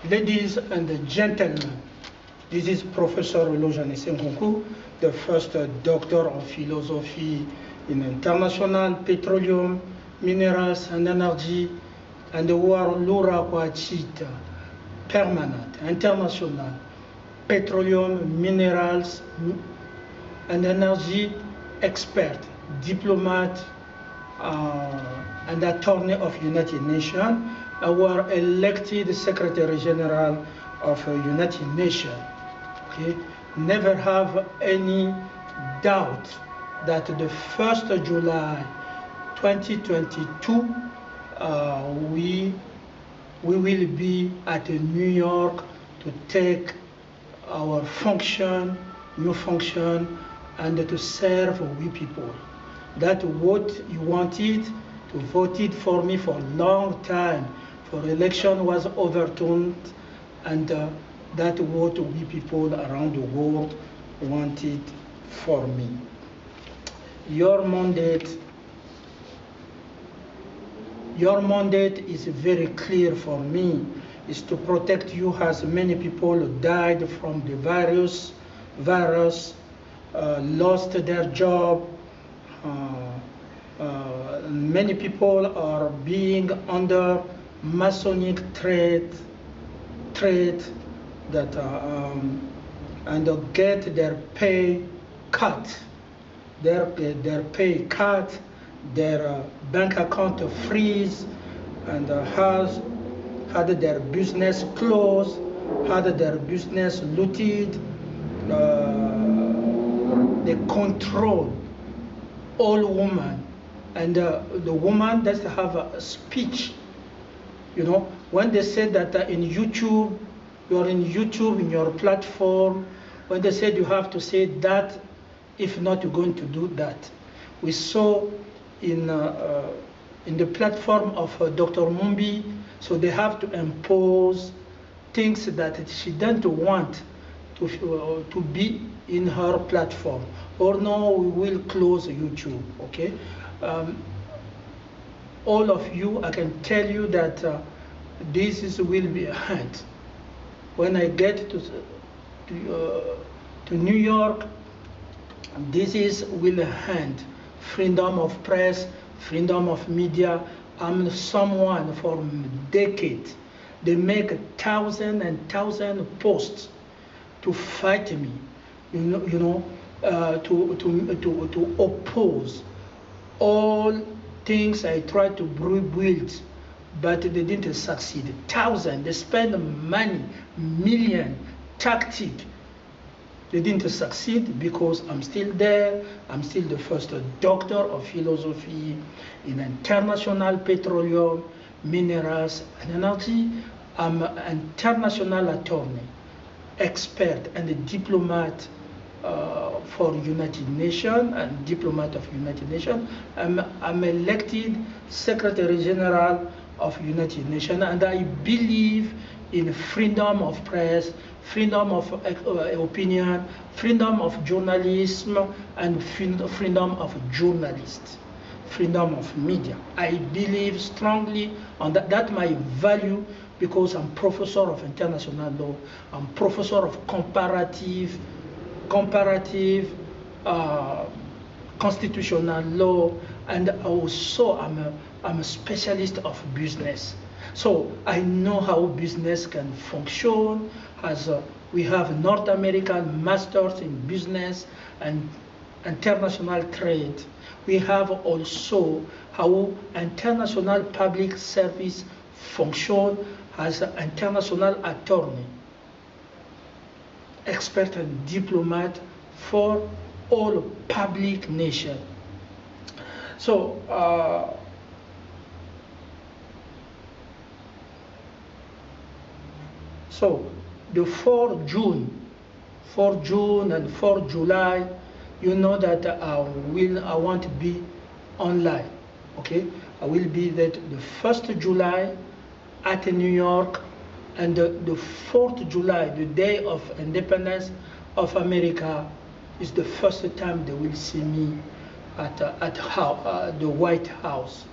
Ladies and gentlemen, this is Professor Euloge Nkounkou, the first doctor of philosophy in international petroleum, minerals and energy, and the world Lura Kwachita, permanent, international, petroleum, minerals and energy expert, diplomat, and attorney of United Nations, were elected Secretary General of United Nations. Okay? Never have any doubt that the 1st of July 2022 we will be at New York to take our new function, and to serve we people. That's what you wanted, to voted for me for a long time. For election was overturned, and that's what we people around the world wanted for me. Your mandate is very clear for me, is to protect you as many people died from the virus, lost their job. Many people are being under Masonic threat that and get their pay cut, their bank account freeze, and had their business closed, had their business looted. They control all women, and the woman does have a speech. You know, when they said that in YouTube, you're in YouTube, in your platform, when they said you have to say that, if not, you're going to do that. We saw in the platform of Dr. Mumbi, so they have to impose things that she doesn't want to be in her platform. Or no, we will close YouTube, okay? All of you, I can tell you that will be a hand. When I get to New York, will hand. Freedom of press, freedom of media. I'm someone for decades. They make 1,000 and 1,000 posts to fight me, to oppose all things I tried to build, but they didn't succeed. 1,000, they spend money, million, tactic. They didn't succeed because I'm still there. I'm still the first doctor of philosophy in international petroleum, minerals, and energy. I'm an international attorney, expert, and a diplomat for United Nations, and diplomat of United Nations. I'm elected Secretary General of United Nations, and I believe in freedom of press, freedom of opinion, freedom of journalism, and freedom of journalists, freedom of media. I believe strongly on that. That's my value, because I'm professor of international law, I'm professor of comparative constitutional law, and also I'm a specialist of business. So I know how business can function, as we have North American masters in business and international trade. We have also how international public service function as an international attorney, expert and diplomat for all public nations. So the 4 June and 4 July, you know that I want to be online, okay? I will be that the 1st July at New York, and the 4th July, the day of independence of America, is the first time they will see me at the White House.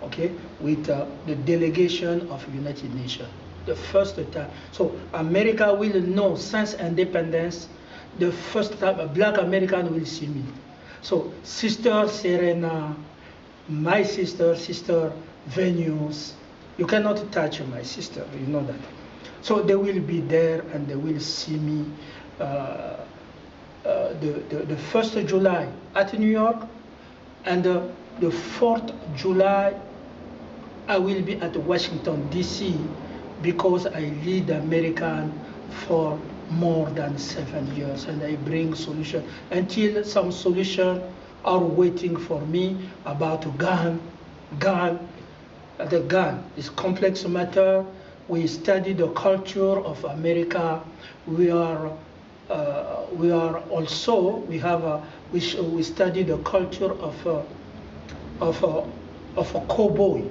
okay, with the delegation of United Nations. The first time. So America will know since independence, the first time a black American will see me. So Sister Serena, my sister, Sister Venus, you cannot touch my sister, you know that. So they will be there and they will see me the 1st of July at New York, and the 4th July I will be at Washington, D.C., because I lead American for more than 7 years, and I bring solution until some solution are waiting for me about gun. The gun is complex matter. We study the culture of America. We study the culture of a cowboy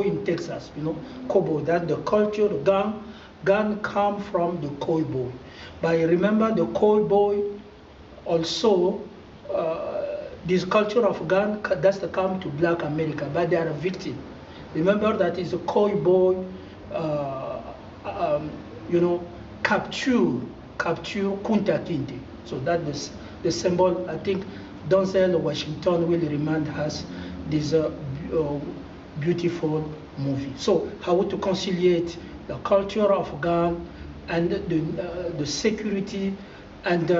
in Texas. You know, cowboy. That the culture. The gun come from the cowboy. But remember, the cowboy also. This culture of gun does come to black America, but they are a victim. Remember that is a cowboy, capture Kunta Kinte. So that is the symbol. I think Denzel Washington will remind us this beautiful movie. So how to conciliate the culture of gun and the security and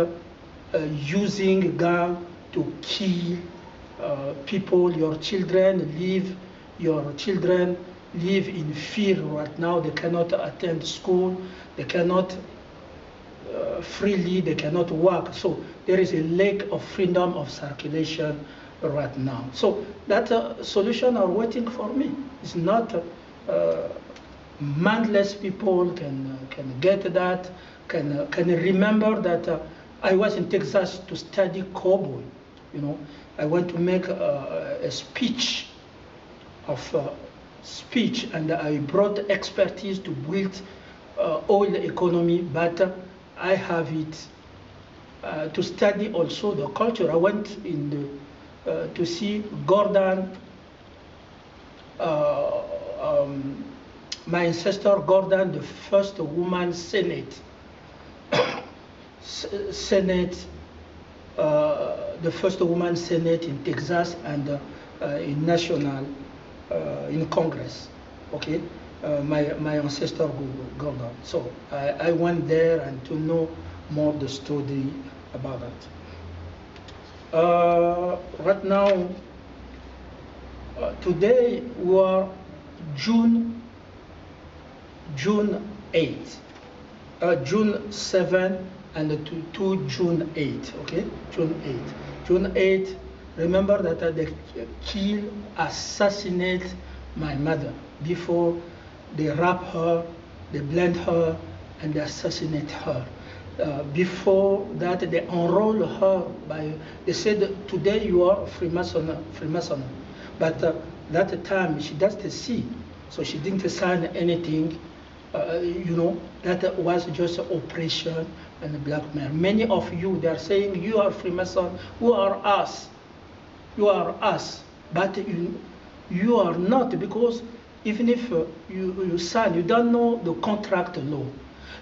using gun to kill people. Your children live in fear right now. They cannot attend school. They cannot freely. They cannot work. So there is a lack of freedom of circulation right now. So that solution are waiting for me. It's not mindless people can get that. Can remember that I was in Texas to study cowboy. You know, I want to make a speech, and I brought expertise to build oil economy, but I have it to study also the culture. I went in to see Gordon, my ancestor Gordon, the first woman Senate. The first woman Senate in Texas and in national, in Congress. Okay, my ancestor Gordon. So I went there and to know more the story about that. Right now, today we are June 8th, June 7th. And to June 8th, okay? June 8th, remember that they assassinate my mother. Before they rape her, they blend her, and they assassinate her. Before that, they enroll her they said, today you are a Freemason. But that time, she doesn't see, so she didn't sign anything. That was just oppression and blackmail. Many of you, they are saying, you are Freemason, who are us? You are us. But you are not, because even if you sign, you don't know the contract law.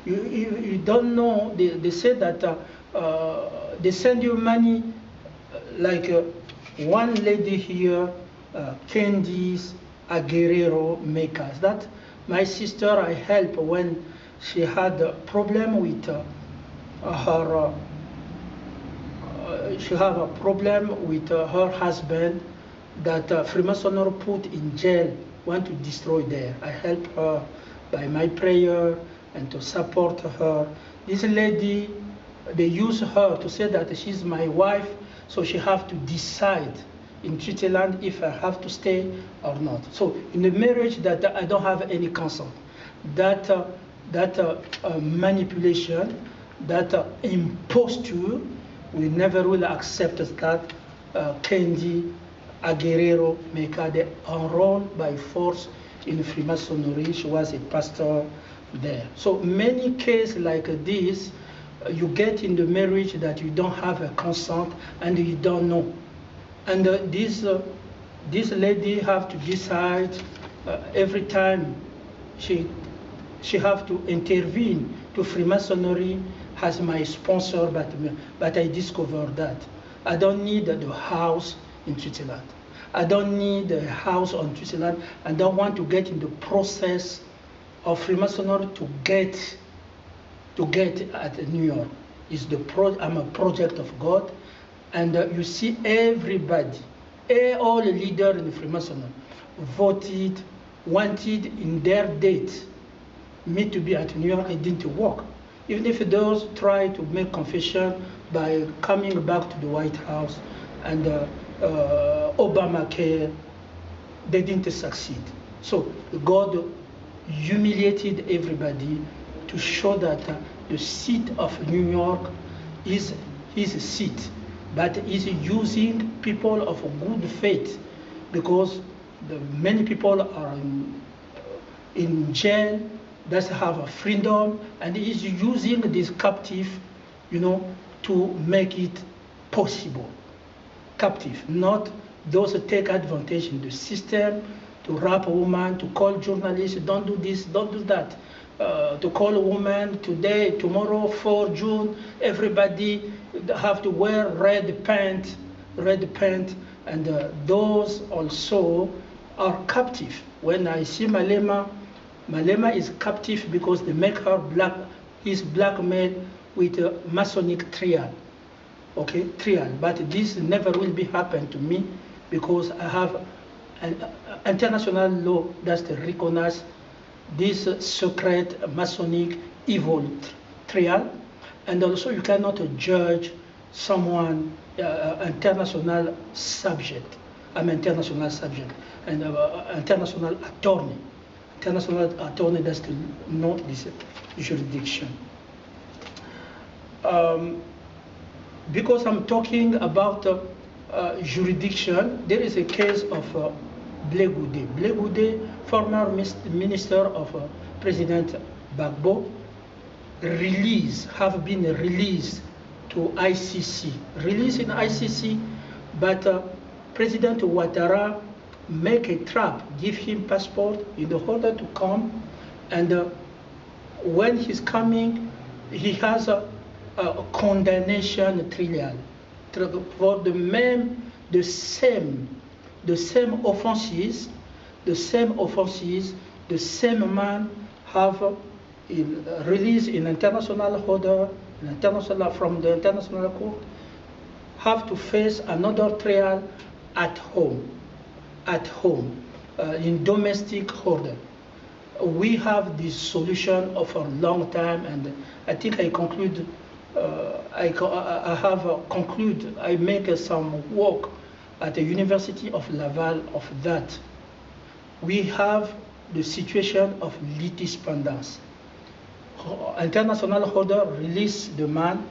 You don't know, they say that they send you money, like one lady here, Candice Aguerrero Makers. That my sister, I helped when she had a problem with she have a problem with her husband that Freemasonry put in jail, want to destroy there. I help her by my prayer and to support her. This lady, they use her to say that she's my wife, so she have to decide in treaty land if I have to stay or not. So in the marriage that I don't have any consent, that manipulation, that imposture, we never will accept that. Candy Aguerrero Mekade enrolled by force in Freemasonry. She was a pastor there. So many cases like this, you get in the marriage that you don't have a consent and you don't know. And this lady have to decide every time she have to intervene to Freemasonry as my sponsor, but I discovered that I don't need the house in Switzerland. I don't need a house on Switzerland. I don't want to get in the process of Freemasonry to get at New York. I'm a project of God, and you see everybody, all the leaders in the Freemasonry voted, wanted in their date me to be at New York. It didn't work. Even if those try to make confession by coming back to the White House and Obamacare, they didn't succeed. So God humiliated everybody to show that the seat of New York is his seat, but he's using people of good faith, because many people are in jail, that have a freedom, and he's using this captive, to make it possible. Captive, not those who take advantage in the system, to rape a woman, to call journalists, don't do this, don't do that. To call a woman today, tomorrow, 4 June, everybody have to wear red pants, and those also are captive. When I see Malema is captive because they make her black. He's blackmailed with a Masonic trial. Okay, trial. But this never will be happen to me, because I have an international law that recognizes this secret Masonic evil trial, and also you cannot judge someone international subject. I'm international subject and international attorney. International attorney does not this jurisdiction. Because I'm talking about jurisdiction, there is a case of Blé Goudé, former minister of President Gbagbo, have been released to ICC. Released in ICC, but President Ouattara make a trap, give him passport in order to come, and when he's coming, he has a condemnation trial for the same offenses. The same man have released in international order, from the international court, have to face another trial at home, in domestic order. We have this solution of a long time, and I think I conclude. I make some work at the University of Laval of that. We have the situation of litispendance. International order release the man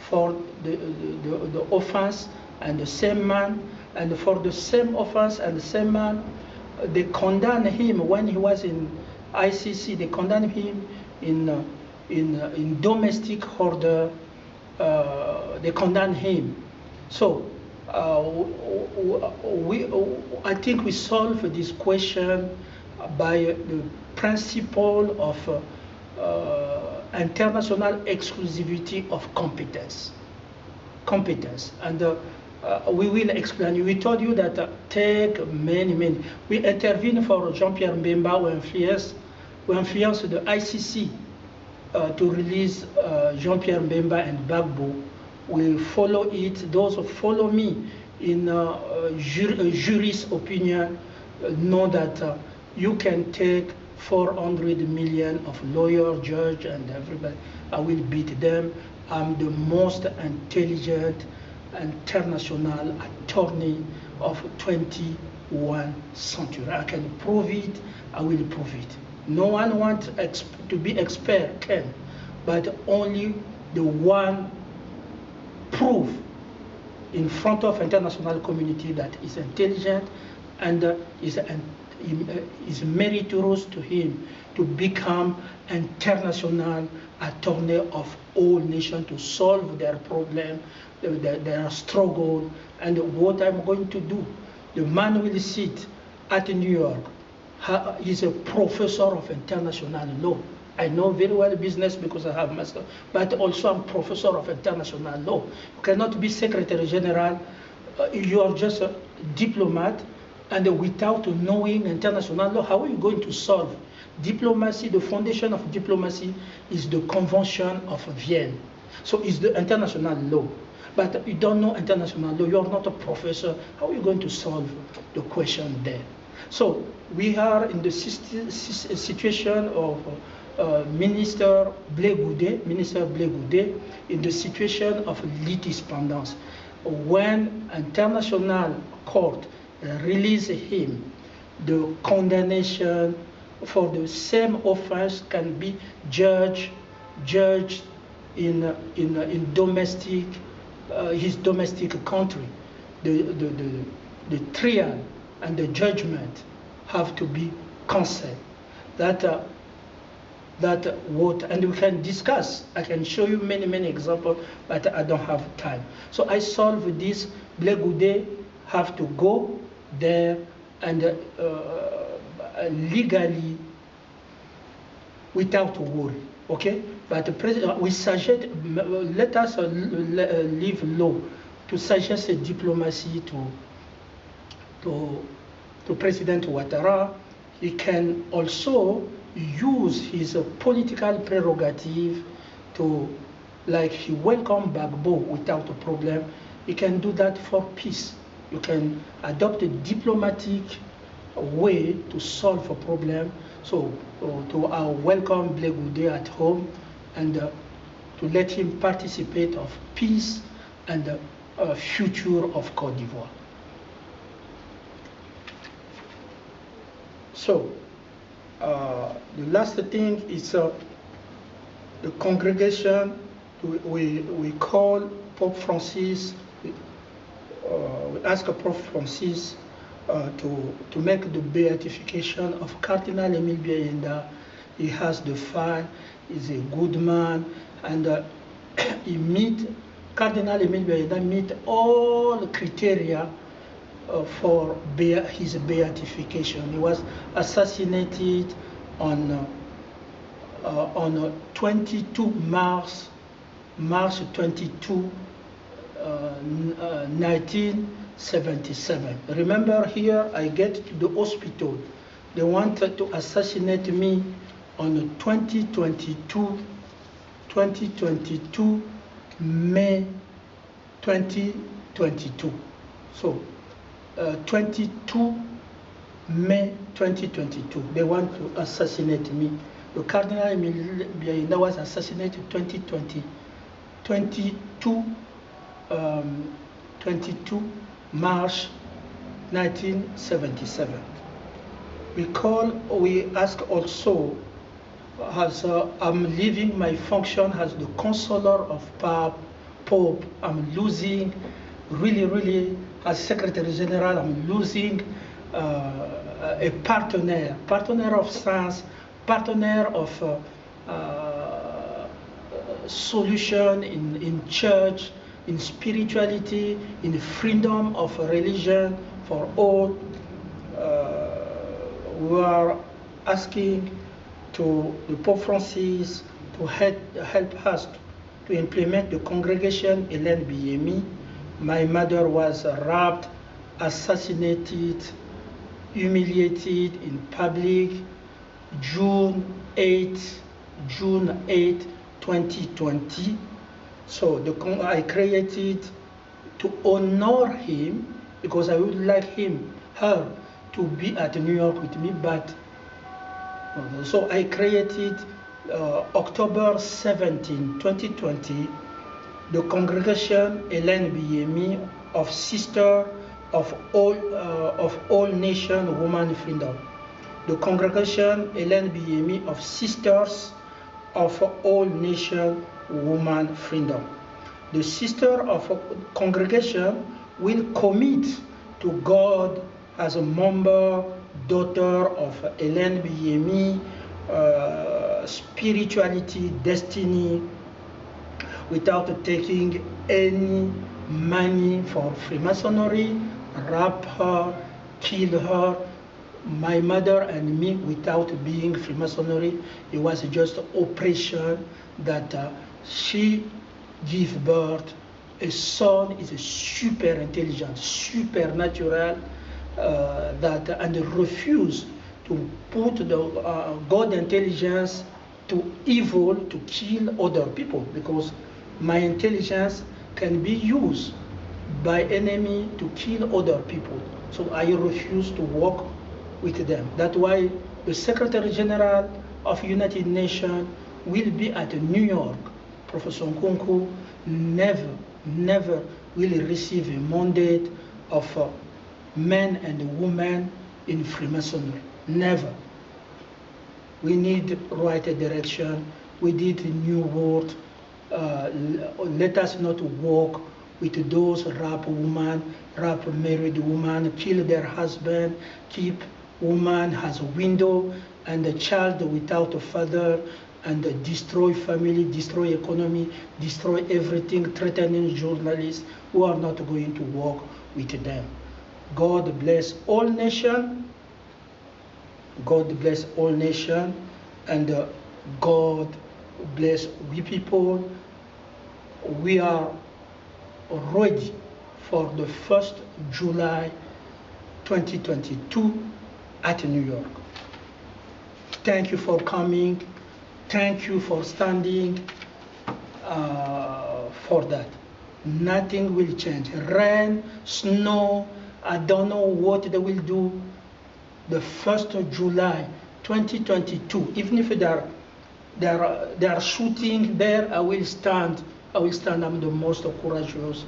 for the offense, and the same man, and for the same offense and the same man, they condemn him when he was in ICC. They condemn him in domestic order. They condemn him. So I think we solve this question by the principle of international exclusivity of competence. And we will explain. We told you that take many. We intervene for Jean-Pierre Mbemba, who influenced the ICC to release Jean-Pierre Mbemba and Gbagbo. We follow it. Those who follow me in jurist opinion know that you can take 400 million of lawyer, judge, and everybody. I will beat them. I'm the most intelligent international attorney of 21st century. I can prove it. I will prove it. No one wants to be expert, can, but only the one prove in front of international community that is intelligent and is meritorious to him to become international attorney of all nations to solve their problem, their struggle, and what I'm going to do. The man will sit at New York. He's a professor of international law. I know very well business because I have master, but also I'm professor of international law. You cannot be Secretary General. You are just a diplomat, and without knowing international law, how are you going to solve? Diplomacy, the foundation of diplomacy is the Convention of Vienna. So it's the international law. But you don't know international law, you're not a professor, how are you going to solve the question there? So we are in the situation of Minister Blé Goudé, in the situation of litispendance. When international court release him, the condemnation for the same offense can be judged in domestic, his domestic country. The trial and the judgment have to be cancelled. And we can discuss. I can show you many examples, but I don't have time. So I solve this. Blé Goudé have to go there and legally, without worry. Okay, but the president, we suggest, let us leave law to suggest a diplomacy to President Ouattara. He can also use his political prerogative to, like he welcomed Gbagbo without a problem. He can do that for peace. You can adopt a diplomatic way to solve a problem. So to welcome Blé Goudé at home and to let him participate of peace and the future of Côte d'Ivoire. So the last thing is the congregation. We call Pope Francis. We ask Pope Francis to make the beatification of Cardinal Emile Biayenda. He has the file, he's a good man, and Cardinal Emile Biayenda meet all the criteria for his beatification. He was assassinated on 22 March 22, 1977. Remember, here I get to the hospital. They wanted to assassinate me on 2022 May 2022. So 22 May 2022. They want to assassinate me. The Cardinal Emile Biayenda was assassinated 2022 March 1977. We ask also, as I'm leaving my function as the consular of Pope, I'm losing, really, as Secretary General, I'm losing a partner of science, partner of solution in church, in spirituality, in freedom of religion for all. We are asking to the Pope Francis to help us to implement the congregation Hélène Bihemi. My mother was raped, assassinated, humiliated in public, June 8, 2020. So I created to honor him, because I would like her to be at New York with me, but so I created October 17, 2020, the congregation Hélène Bihemi of Sister of all Nation Woman Freedom. The congregation Hélène Bihemi of Sisters of all Nation Woman Freedom. The sister of a congregation will commit to God as a member, daughter of Hélène Bihemi, spirituality, destiny, without taking any money for Freemasonry, rape her, kill her, my mother and me, without being Freemasonry. It was just oppression that she gave birth. A son is a super intelligent, supernatural, and refuse to put the God intelligence to evil, to kill other people, because my intelligence can be used by enemy to kill other people. So I refuse to work with them. That's why the Secretary General of United Nations will be at New York. Professor Nkounkou never will receive a mandate of men and women in Freemasonry. Never. We need right direction. We need a new world. Let us not work with those rape women, rape married women, kill their husband, keep woman as a window, and a child without a father, and destroy family, destroy economy, destroy everything, threatening journalists who are not going to work with them. God bless all nations. God bless all nations, and God bless we people. We are ready for the 1st July 2022 at New York. Thank you for coming. Thank you for standing for that. Nothing will change. Rain, snow, I don't know what they will do. The 1st of July 2022, even if they are shooting there, I will stand. I'm the most courageous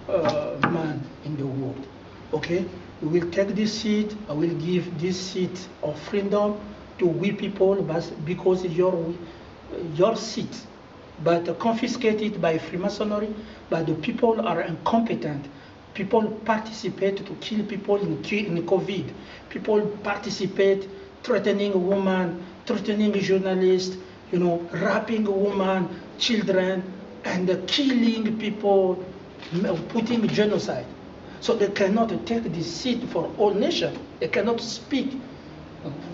man in the world. Okay? We will take this seat. I will give this seat of freedom to we people, but because it's your seat, but confiscated by Freemasonry. But the people are incompetent. People participate to kill people in COVID. People participate threatening women, threatening journalists, raping women, children, and killing people, putting genocide. So they cannot take this seat for all nations. They cannot speak.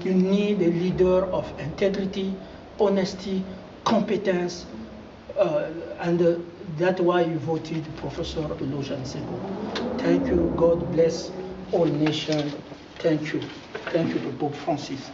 You need a leader of integrity, honesty, competence, and that's why you voted Professor Euloge Nkounkou. Thank you. God bless all nations. Thank you. Thank you to Pope Francis.